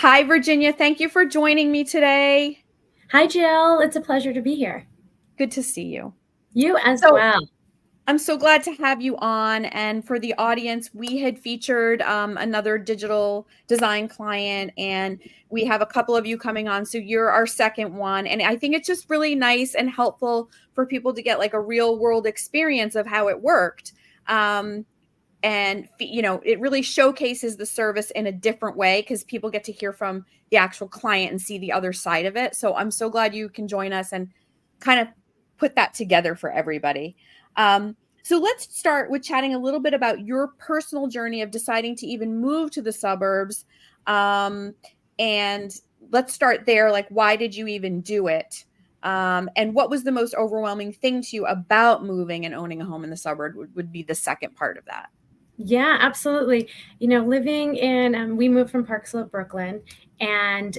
Hi, Virginia. Thank you for joining me today. Hi, Jill. It's a pleasure to be here. Good to see you. You as So, well. I'm so glad to have you on. And for the audience, we had featured another digital design client, and we have a couple of you coming on. So, you're our second one. And I think it's just really nice and helpful for people to get like a real world experience of how it worked. Um, and it really showcases the service in a different way because people get to hear from the actual client and see the other side of it. So I'm so glad you can join us and kind of put that together for everybody. So let's start with chatting a little bit about your personal journey of deciding to even move to the suburbs. And let's start there. Like, why did you even do it? And what was the most overwhelming thing to you about moving and owning a home in the suburb would be the second part of that. Yeah, absolutely. Living we moved from Park Slope, Brooklyn, and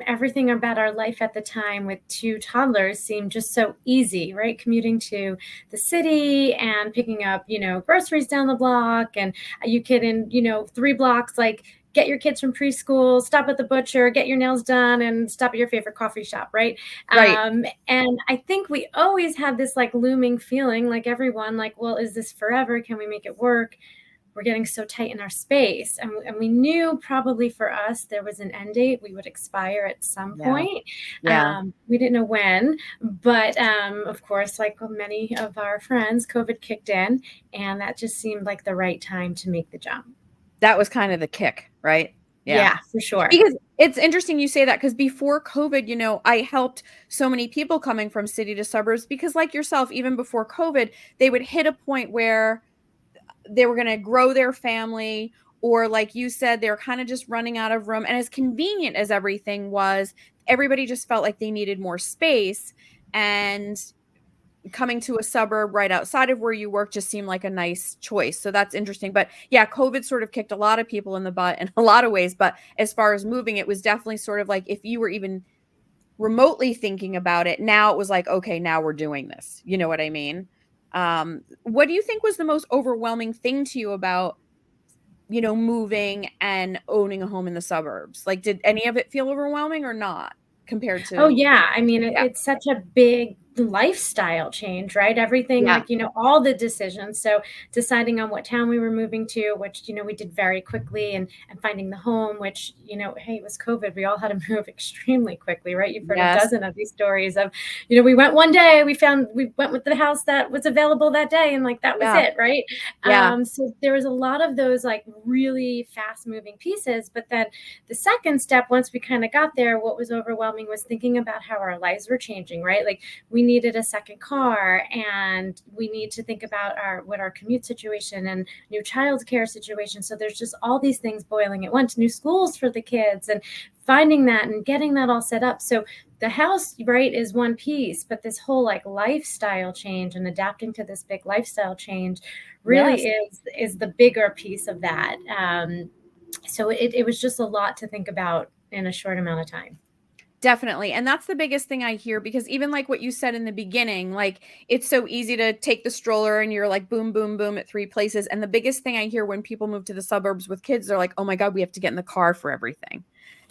everything about our life at the time with two toddlers seemed just so easy, right? Commuting to the city and picking up, groceries down the block, and you could in, 3 blocks, like get your kids from preschool, stop at the butcher, get your nails done, and stop at your favorite coffee shop, right? Right. And I think we always had this like looming feeling, like everyone, like, well, is this forever? Can we make it work? We're getting so tight in our space. And we knew probably for us there was an end date. We would expire at some Yeah. point. Yeah. We didn't know when, but of course, like many of our friends, COVID kicked in, and that just seemed like the right time to make the jump. That was kind of the kick, right? Yeah. Yeah, for sure. Because it's interesting you say that because before COVID, I helped so many people coming from city to suburbs because, like yourself, even before COVID, they would hit a point where they were going to grow their family, or like you said, they're kind of just running out of room. And as convenient as everything was, everybody just felt like they needed more space. And coming to a suburb right outside of where you work just seemed like a nice choice. So that's interesting. But yeah, COVID sort of kicked a lot of people in the butt in a lot of ways. But as far as moving, it was definitely sort of like if you were even remotely thinking about it, now it was like, okay, now we're doing this. You know what I mean? What do you think was the most overwhelming thing to you about, moving and owning a home in the suburbs? Like, did any of it feel overwhelming or not compared Oh to, yeah, I mean yeah, it's such a big lifestyle change, right? Everything, yeah, like, all the decisions. So deciding on what town we were moving to, which we did very quickly, and finding the home, which hey, it was COVID, we all had to move extremely quickly, right? You've heard a yes, dozen of these stories of we went one day, we went with the house that was available that day, and like that was yeah, it, right? yeah, So there was a lot of those like really fast moving pieces, but then the second step, once we kind of got there, what was overwhelming was thinking about how our lives were changing, right? Like we needed a second car, and we need to think about our commute situation and new childcare situation. So there's just all these things boiling at once, new schools for the kids, and finding that and getting that all set up. So the house, right, is one piece, but this whole like lifestyle change and adapting to this big lifestyle change really yes. is the bigger piece of that. So it was just a lot to think about in a short amount of time. Definitely. And that's the biggest thing I hear because even like what you said in the beginning, like it's so easy to take the stroller and you're like boom, boom, boom at three places. And the biggest thing I hear when people move to the suburbs with kids, they're like, oh my God, we have to get in the car for everything.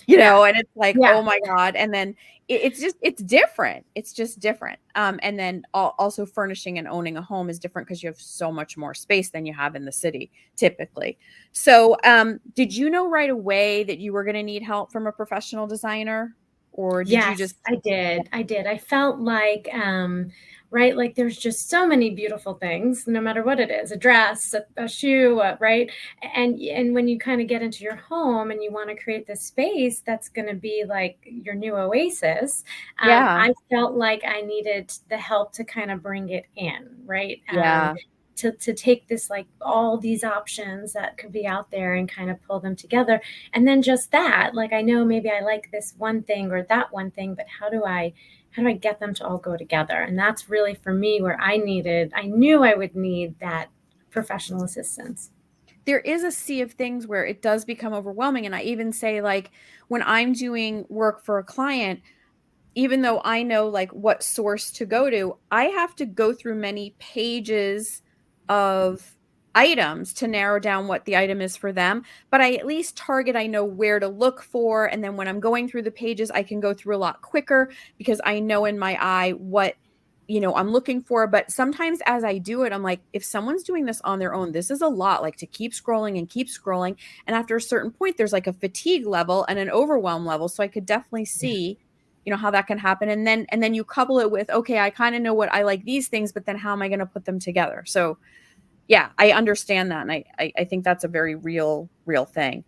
Yeah. And it's like, Yeah. oh my God. And then it's different. It's just different. And then also furnishing and owning a home is different because you have so much more space than you have in the city typically. So, did you know right away that you were going to need help from a professional designer? Or did you Yes, just I did. I did. I felt like, right, like there's just so many beautiful things, no matter what it is, a dress, a shoe, right? And when you kind of get into your home and you want to create this space that's going to be like your new oasis, yeah, I felt like I needed the help to kind of bring it in, right? yeah, To take this, like all these options that could be out there, and kind of pull them together. And then just that, like, I know maybe I like this one thing or that one thing, but how do I get them to all go together? And that's really for me where I knew I would need that professional assistance. there is a sea of things where it does become overwhelming, and I even say, like, when I'm doing work for a client, even though I know, like, what source to go to, I have to go through many pages of items to narrow down what the item is for them, but I at least target, I know where to look for. And then when I'm going through the pages, I can go through a lot quicker because I know in my eye what, I'm looking for. But sometimes as I do it, I'm like, if someone's doing this on their own, this is a lot, like to keep scrolling and keep scrolling. And after a certain point, there's like a fatigue level and an overwhelm level. So I could definitely see, how that can happen. And then you couple it with, okay, I kind of know what I like these things, but then how am I going to put them together? So yeah, I understand that. And I think that's a very real thing.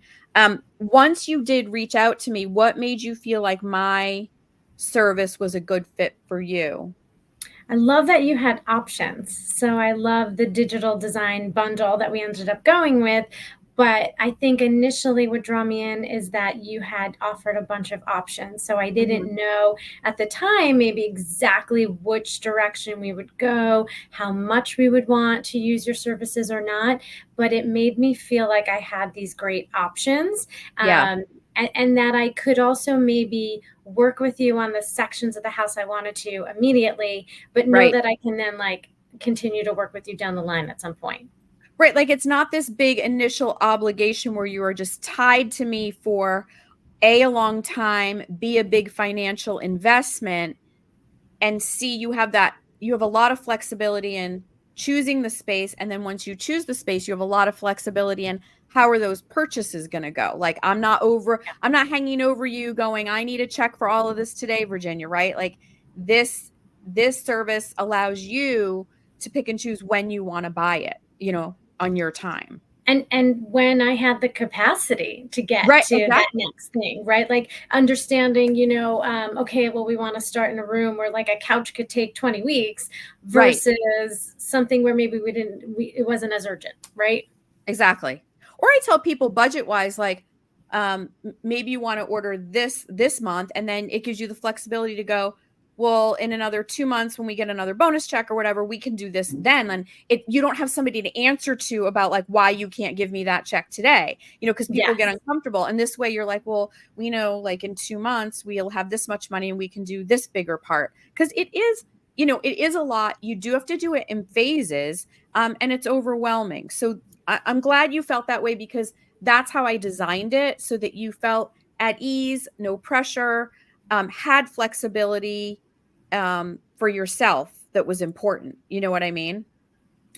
Once you did reach out to me, what made you feel like my service was a good fit for you? I love that you had options. So I love the digital design bundle that we ended up going with. But I think initially what drew me in is that you had offered a bunch of options. So I Mhm. didn't know at the time maybe exactly which direction we would go, how much we would want to use your services or not. But it made me feel like I had these great options. Yeah, And that I could also maybe work with you on the sections of the house I wanted to immediately, but know right. that I can then like continue to work with you down the line at some point. Right, like it's not this big initial obligation where you are just tied to me for a long time, B, a big financial investment, and C, you have a lot of flexibility in choosing the space. And then once you choose the space, you have a lot of flexibility in how are those purchases going to go. Like I'm not hanging over you going, I need a check for all of this today, Virginia, right? Like this this service allows you to pick and choose when you want to buy it, on your time. And when I had the capacity to get Right, to that exactly. next thing, right? Like understanding, okay, well, we want to start in a room where like a couch could take 20 weeks Right. versus something where maybe it wasn't as urgent, right? Exactly. Or I tell people budget wise, like, maybe you want to order this month, and then it gives you the flexibility to go, well, in another 2 months when we get another bonus check or whatever, we can do this then. And you don't have somebody to answer to about like why you can't give me that check today, because people get Yes. uncomfortable. And this way you're like, well, we know like in 2 months we'll have this much money and we can do this bigger part. Because it is a lot. You do have to do it in phases. And it's overwhelming. So I'm glad you felt that way because that's how I designed it so that you felt at ease, no pressure, had flexibility for yourself that was important. You know what I mean?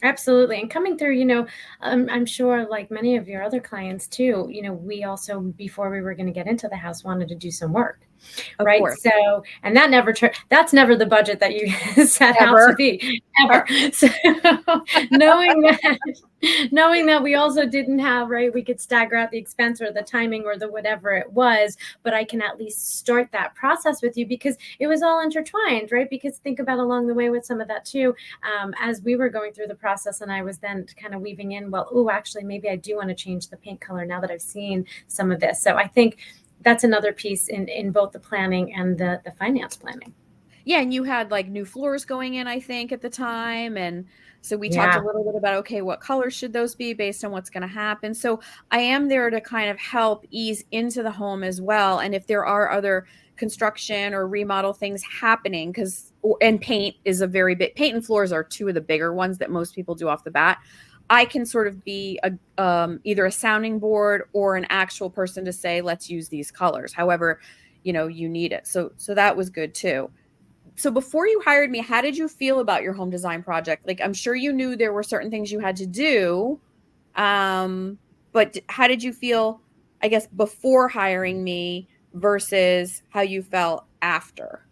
Absolutely. And coming through, I'm sure like many of your other clients too, we also, before we were going to get into the house, wanted to do some work. Of Right. course. So, and that's never the budget that you set out to Ever. be ever. So knowing that, knowing that we also didn't have, right, we could stagger out the expense or the timing or the whatever it was, but I can at least start that process with you because it was all intertwined, right? Because think about along the way with some of that too, as we were going through the process and I was then kind of weaving in, well, oh, actually, maybe I do want to change the paint color now that I've seen some of this. So I think that's another piece in both the planning and the finance planning. Yeah, and you had like new floors going in, I think, at the time. And so we talked a Yeah. little bit about, okay, what colors should those be based on what's going to happen. So I am there to kind of help ease into the home as well. And if there are other construction or remodel things happening, and paint is a very big, paint and floors are two of the bigger ones that most people do off the bat. I can sort of be either a sounding board or an actual person to say, let's use these colors. However, you need it. So that was good too. So before you hired me, how did you feel about your home design project? Like I'm sure you knew there were certain things you had to do. Um, but how did you feel, I guess, before hiring me versus how you felt after?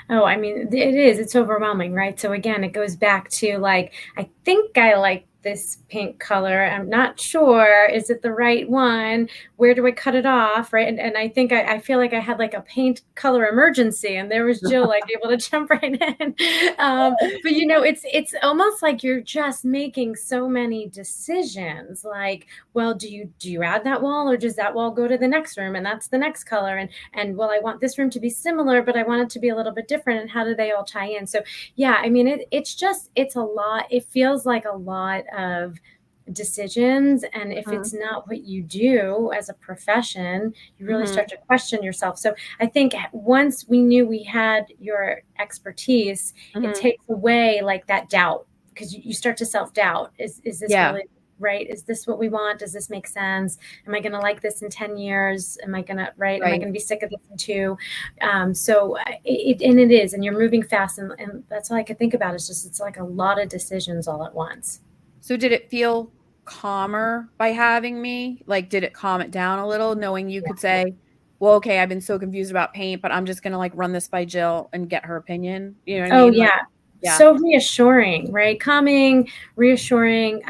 Oh, I mean, it is. It's overwhelming, right? So again, it goes back to like, I think I like this pink color. I'm not sure. Is it the right one? Where do I cut it off? Right. And I think I feel like I had like a paint color emergency and there was Jill like able to jump right in. But it's almost like you're just making so many decisions. Like, well, do you add that wall or does that wall go to the next room? And that's the next color. And well, I want this room to be similar, but I want it to be a little bit different. And how do they all tie in? So yeah, I mean, it's a lot. It feels like a lot of decisions. And if Mhm. it's not what you do as a profession, you really Mhm. start to question yourself. So I think once we knew we had your expertise, it Mhm. takes away like that doubt because you start to self doubt. Is this Yeah. really right? Is this what we want? Does this make sense? Am I going to like this in 10 years? Am I going to, right? Am I Right. going to be sick of this in two? And it is, and you're moving fast. And that's all I could think about is just, it's like a lot of decisions all at once. So did it feel calmer by having me? Like, did it calm it down a little, knowing you Yeah. could say, well, okay, I've been so confused about paint, but I'm just gonna like run this by Jill and get her opinion. You know what I Oh mean? Like, yeah. yeah. So reassuring, right? Calming, reassuring,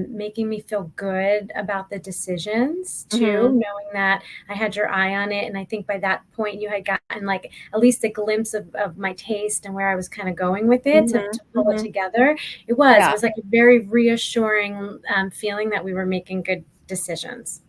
making me feel good about the decisions too, Hmm. knowing that I had your eye on it. And I think by that point you had gotten like at least a glimpse of my taste and where I was kind of going with it Hmm. to pull it Hmm. together. It Yeah. was like a very reassuring feeling that we were making good decisions.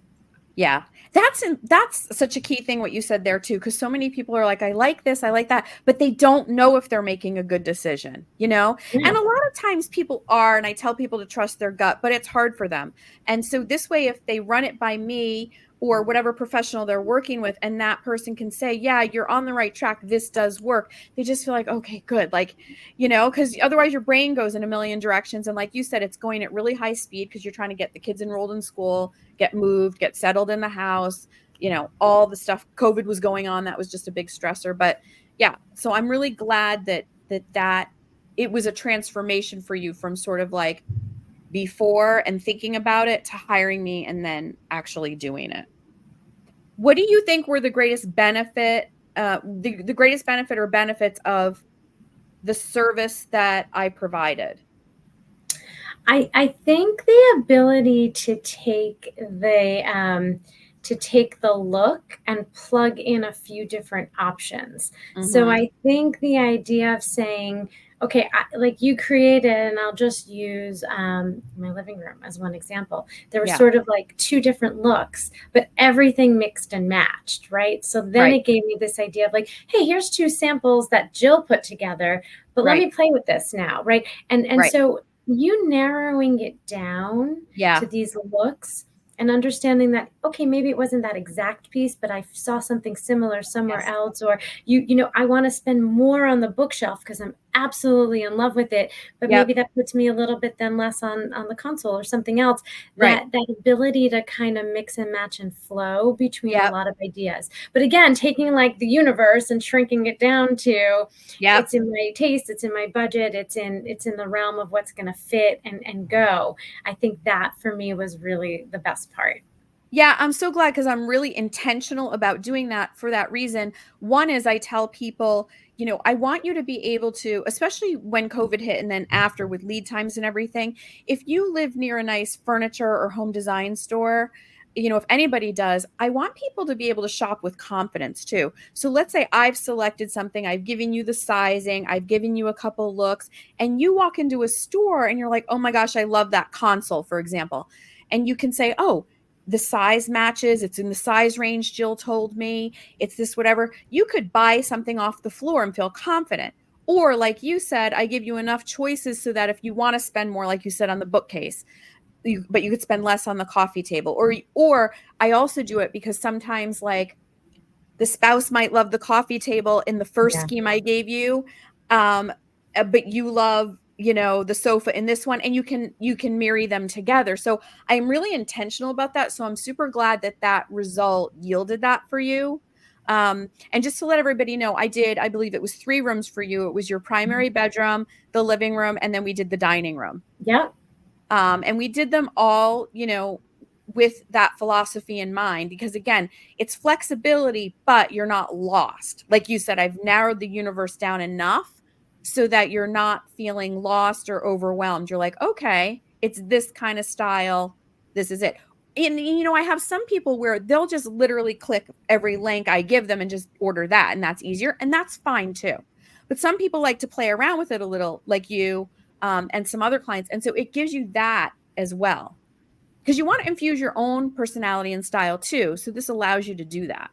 Yeah. That's such a key thing what you said there too, because so many people are like, I like this, I like that, but they don't know if they're making a good decision, you know? And Yeah. a lot of times people are, and I tell people to trust their gut, but it's hard for them. And so this way, if they run it by me or whatever professional they're working with, and that person can say, yeah, you're on the right track, this does work, they just feel like, okay, good. Like, you know, because otherwise your brain goes in a million directions. And like you said, it's going at really high speed because you're trying to get the kids enrolled in school, get moved, get settled in the house, you know, all the stuff. COVID was going on. That was just a big stressor. But yeah, so I'm really glad that it was a transformation for you from sort of like before and thinking about it to hiring me and then actually doing it. What do you think were the greatest benefit, the greatest benefit or benefits of the service that I provided? I think the ability to take the look and plug in a few different options. So Mm-hmm. I think the idea of saying, okay, like you created, and I'll just use my living room as one example. There were Yeah. sort of like two different looks, but everything mixed and matched, right? So then Right. it gave me this idea of like, hey, here's two samples that Jill put together, but let Right. me play with this now, right? And Right. so you narrowing it down to Yeah. these looks and understanding that, okay, maybe it wasn't that exact piece, but I saw something similar somewhere Yes. else, or I want to spend more on the bookshelf because I'm absolutely in love with it, but Yep. maybe that puts me a little bit then less on the console or something else. Right. That ability to kind of mix and match and flow between a Yep. lot of ideas, but again, taking like the universe and shrinking it down to, Yep. it's in my taste, it's in my budget, it's in the realm of what's going to fit and go. I think that for me was really the best part. Yeah, I'm so glad because I'm really intentional about doing that for that reason. One is I tell people, you know, I want you to be able to, especially when COVID hit and then after with lead times and everything, if you live near a nice furniture or home design store, you know, if anybody does, I want people to be able to shop with confidence too. So let's say I've selected something, I've given you the sizing, I've given you a couple looks, and you walk into a store and you're like, oh my gosh, I love that console, for example. And you can say, oh, the size matches, it's in the size range Jill told me, it's this whatever. You could buy something off the floor and feel confident. Or like you said, I give you enough choices so that if you want to spend more, like you said, on the bookcase, but you could spend less on the coffee table. Or I also do it because sometimes like the spouse might love the coffee table in the first Yeah. scheme I gave you, um, but you love, you know, the sofa in this one, and you can marry them together. So I'm really intentional about that. So I'm super glad that that result yielded that for you. And just to let everybody know, I believe it was 3 rooms for you. It was your primary bedroom, the living room, and then we did the dining room. Yep. And we did them all, you know, with that philosophy in mind, because again, it's flexibility, but you're not lost. Like you said, I've narrowed the universe down enough so that you're not feeling lost or overwhelmed. You're like, okay, it's this kind of style. This is it. And, you know, I have some people where they'll just literally click every link I give them and just order that. And that's easier. And that's fine too. But some people like to play around with it a little, like you, and some other clients. And so it gives you that as well, because you want to infuse your own personality and style too. So this allows you to do that.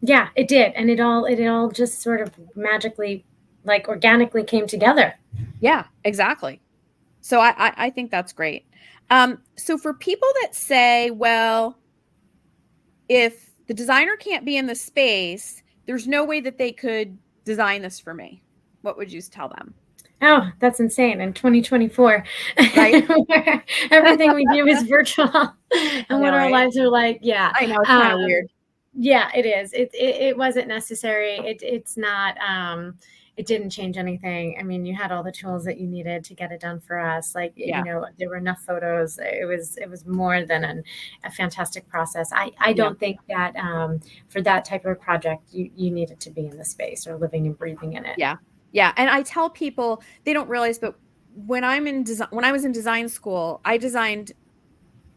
Yeah, it did. And it all just sort of magically, like organically came together. Yeah, exactly. So I think that's great. So for people that say, well, if the designer can't be in the space, there's no way that they could design this for me. What would you tell them? Oh, that's insane. In 2024, Right? where everything we do is virtual I and know, what our right? lives are like. Yeah. I know, it's kinda Um, weird. yeah, it is. It wasn't necessary. It's not, it didn't change anything. I mean, you had all the tools that you needed to get it done for us. Like, Yeah, there were enough photos. It was more than a fantastic process. I yeah, don't think that, for that type of project, you needed to be in the space or living and breathing in it. yeah, yeah, and I tell people they don't realize, but when I was in design school, I designed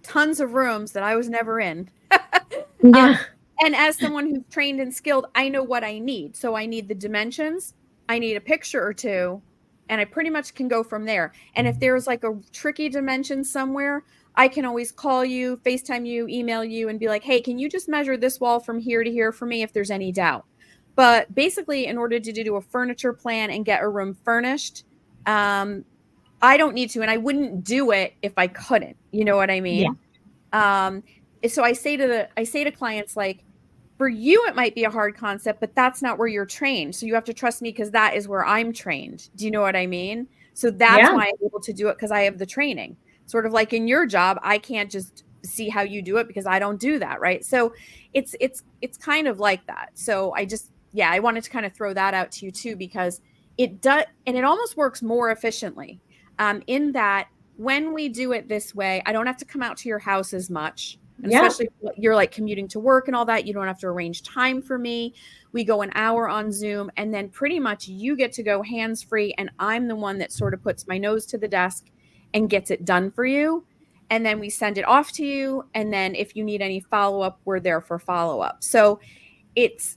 tons of rooms that I was never in. Um, Yeah. and as someone who's trained and skilled, I know what I need. So I need the dimensions, I need a picture or two, and I pretty much can go from there. And if there's like a tricky dimension somewhere, I can always call you, FaceTime you, email you, and be like, hey, can you just measure this wall from here to here for me if there's any doubt? But basically, in order to do a furniture plan and get a room furnished, um, I don't need to, and I wouldn't do it if I couldn't. You know what I Yeah. mean? Um, so I say to clients like, for you it might be a hard concept, but that's not where you're trained. So you have to trust me because that is where I'm trained. Do you know what I mean? So that's Yeah. why I'm able to do it because I have the training. Sort of like in your job, I can't just see how you do it because I don't do that, right? So it's kind of like that. So I just yeah, I wanted to kind of throw that out to you too because it does and it almost works more efficiently. In that when we do it this way, I don't have to come out to your house as much. And Yeah. especially if you're like commuting to work and all that, you don't have to arrange time for me. We go an hour on Zoom, and then pretty much you get to go hands free. And I'm the one that sort of puts my nose to the desk and gets it done for you. And then we send it off to you. And then if you need any follow up, we're there for follow up. So it's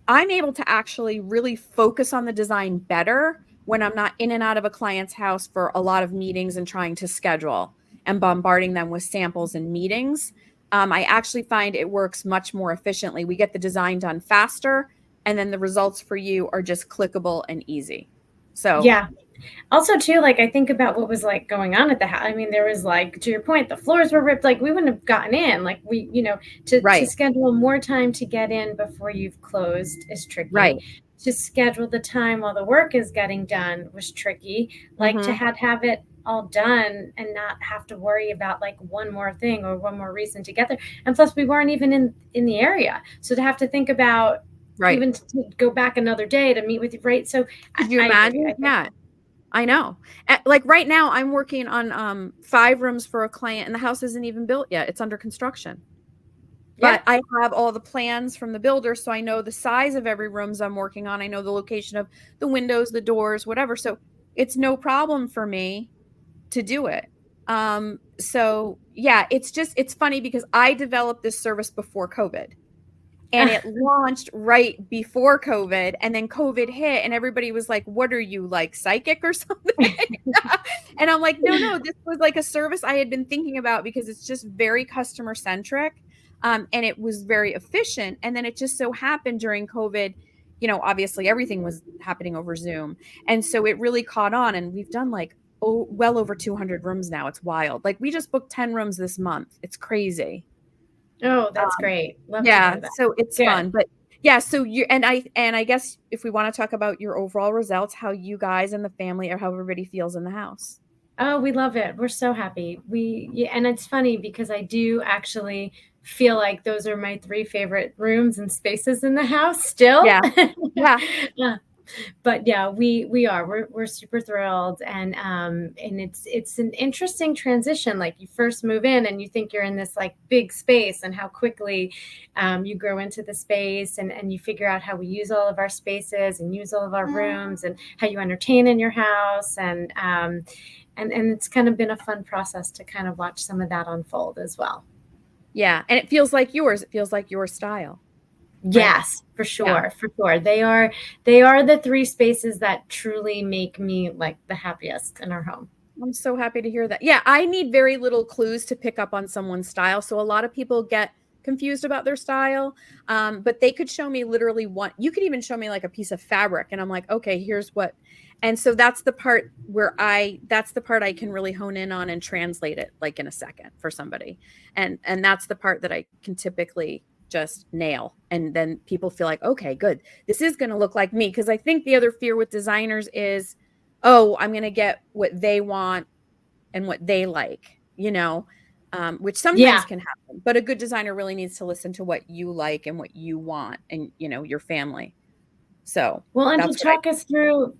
I'm able to actually really focus on the design better when I'm not in and out of a client's house for a lot of meetings and trying to schedule and bombarding them with samples and meetings. I actually find it works much more efficiently. We get the design done faster, and then the results for you are just clickable and easy. So, Yeah. Also, too, like, I think about what was like going on at the house. I mean, there was, like, to your point, the floors were ripped. Like, we wouldn't have gotten in. Like, to right, schedule more time to get in before you've closed is tricky. right. To schedule the time while the work is getting done was tricky. Like, to Hmm. have it all done and not have to worry about like one more thing or one more reason to get there. And plus, we weren't even in the area, so to have to think about Right. even to go back another day to meet with you, right? So Could you I agree. imagine? I think. Yeah. I know. Like right now, I'm working on 5 rooms for a client, and the house isn't even built yet. It's under construction. Yeah. But I have all the plans from the builder, so I know the size of every rooms I'm working on. I know the location of the windows, the doors, whatever. So it's no problem for me to do it. So yeah, it's funny because I developed this service before COVID and it launched right before COVID, and then COVID hit, and everybody was like, "What are you like psychic or something?" And I'm like, "No, no, this was like a service I had been thinking about because it's just very customer centric, and it was very efficient." And then it just so happened during COVID, obviously everything was happening over Zoom, and so it really caught on, and we've done like well over 200 rooms now. It's wild. Like we just booked 10 rooms this month. It's crazy. Oh, that's Um, great. Love to yeah, hear that. so it's Good. fun, but yeah, so you and I guess if we wanna talk about your overall results, how you guys and the family or how everybody feels in the house. Oh, we love it. We're so happy. Yeah, and it's funny because I do actually feel like those are my three favorite rooms and spaces in the house still. Yeah, yeah, Yeah. But yeah, we're super thrilled, and it's an interesting transition. Like, you first move in and you think you're in this like big space, and how quickly you grow into the space, and you figure out how we use all of our spaces and use all of our rooms, and how you entertain in your house, and it's kind of been a fun process to kind of watch some of that unfold as well. yeah, and it feels like yours, it feels like your style, right? Yes, for Yeah. sure, for sure. They are the three spaces that truly make me like the happiest in our home. I'm so happy to hear that. Yeah, I need very little clues to pick up on someone's style. So a lot of people get confused about their style. But they could show me literally one, you could even show me like a piece of fabric, and I'm like, okay, here's what. And so that's the part I can really hone in on and translate it like in a second for somebody. And that's the part that I can typically just nail. And then people feel like, okay, good. This is going to look like me. Cause I think the other fear with designers is oh, I'm going to get what they want and what they like, which sometimes Yeah. can happen. But a good designer really needs to listen to what you like and what you want and, your family. So Well, and to that's what I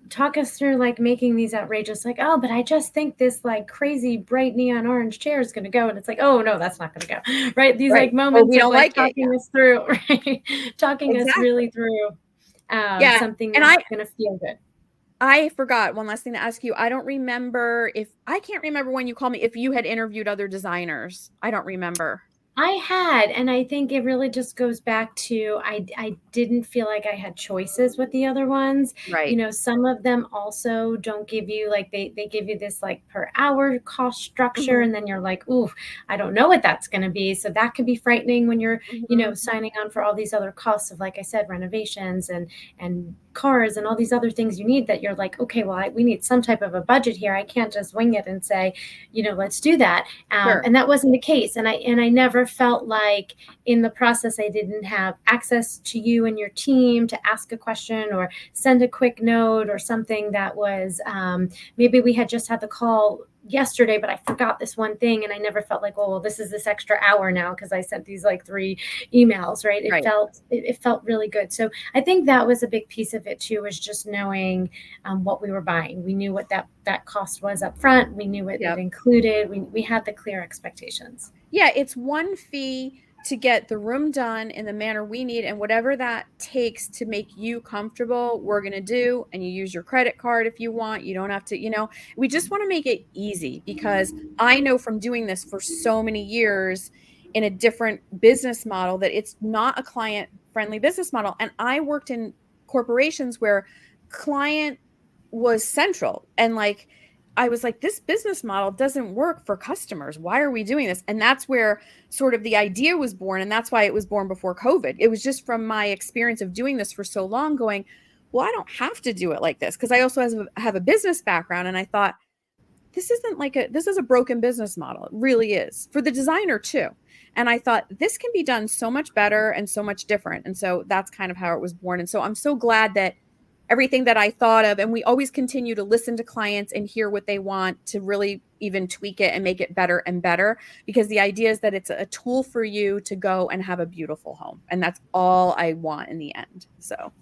talk us through like making these outrageous, like, oh, but I just think this like crazy bright neon orange chair is going to go. And it's like, oh, no, that's not going to go. Right. These right. like Or moments we of don't like like it. Yeah. talking us through, right? Talking us Exactly. really through Yeah. something And that's going to feel good. I forgot one last thing to ask you. I can't remember when you called me if you had interviewed other designers. I don't remember. I had, and I think it really just goes back to I didn't feel like I had choices with the other ones. You Right. know, some of them also don't give you like they give you this like per hour cost structure, Mhm. and then you're like, ooh, I don't know what that's going to be. So that can be frightening when you're, Mhm. signing on for all these other costs of, like I said, renovations and cars and all these other things you need that you're like, okay, well, we need some type of a budget here. I can't just wing it and say, let's do that. Sure. And that wasn't the case. And I never felt like in the process I didn't have access to you and your team to ask a question or send a quick note or something that was maybe we had just had the call yesterday, but I forgot this one thing, and I never felt like, oh, well, this is this extra hour now because I sent these like 3 emails, right? It Right. felt really good. So I think that was a big piece of it too, was just knowing what we were buying. We knew what that cost was up front. We knew what it Yep. included. We had the clear expectations. Yeah, it's one fee to get the room done in the manner we need, and whatever that takes to make you comfortable, we're going to do. And you use your credit card if you want. You don't have to, we just want to make it easy because I know from doing this for so many years in a different business model that it's not a client friendly business model. And I worked in corporations where client was central, and like I was like, this business model doesn't work for customers. Why are we doing this? And that's where sort of the idea was born. And that's why it was born before COVID. It was just from my experience of doing this for so long going, well, I don't have to do it like this. Cause I also have a business background. And I thought, this is a broken business model. It really is for the designer too. And I thought this can be done so much better and so much different. And so that's kind of how it was born. And so I'm so glad that everything that I thought of, and we always continue to listen to clients and hear what they want to really even tweak it and make it better and better, because the idea is that it's a tool for you to go and have a beautiful home. And that's all I want in the end. So.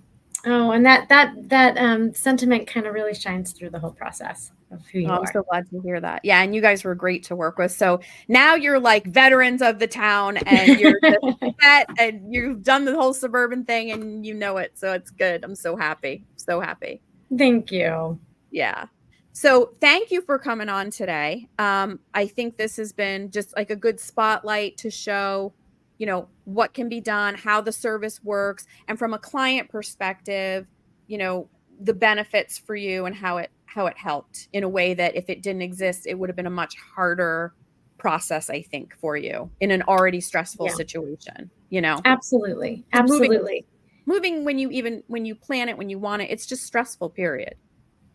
Oh, and that sentiment kind of really shines through the whole process of who you I'm are. so glad to hear that. Yeah, and you guys were great to work with. So now you're like veterans of the town, and you're just set, and you've done the whole suburban thing, and you know it. So it's good. I'm so happy. So happy. Thank you. Yeah. So thank you for coming on today. I think this has been just like a good spotlight to show, what can be done, how the service works, and from a client perspective, the benefits for you and how it helped in a way that if it didn't exist, it would have been a much harder process, I think, for you in an already stressful Yeah, situation, absolutely. 'Cause Absolutely. moving when you plan it, when you want it, it's just stressful, period.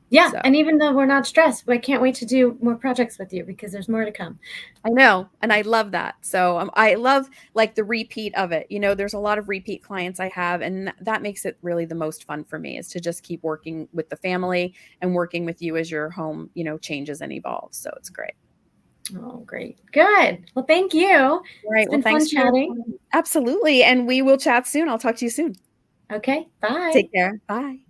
Yeah. So And even though we're not stressed, I can't wait to do more projects with you because there's more to come. I know, and I love that. So I love like the repeat of it. There's a lot of repeat clients I have, and that makes it really the most fun for me is to just keep working with the family and working with you as your home, changes and evolves. So it's great. Oh, great. Good. Well, thank you. All right. It's Well, been fun thanks for your chatting. time. Absolutely. And we will chat soon. I'll talk to you soon. Okay. Bye. Take care. Bye.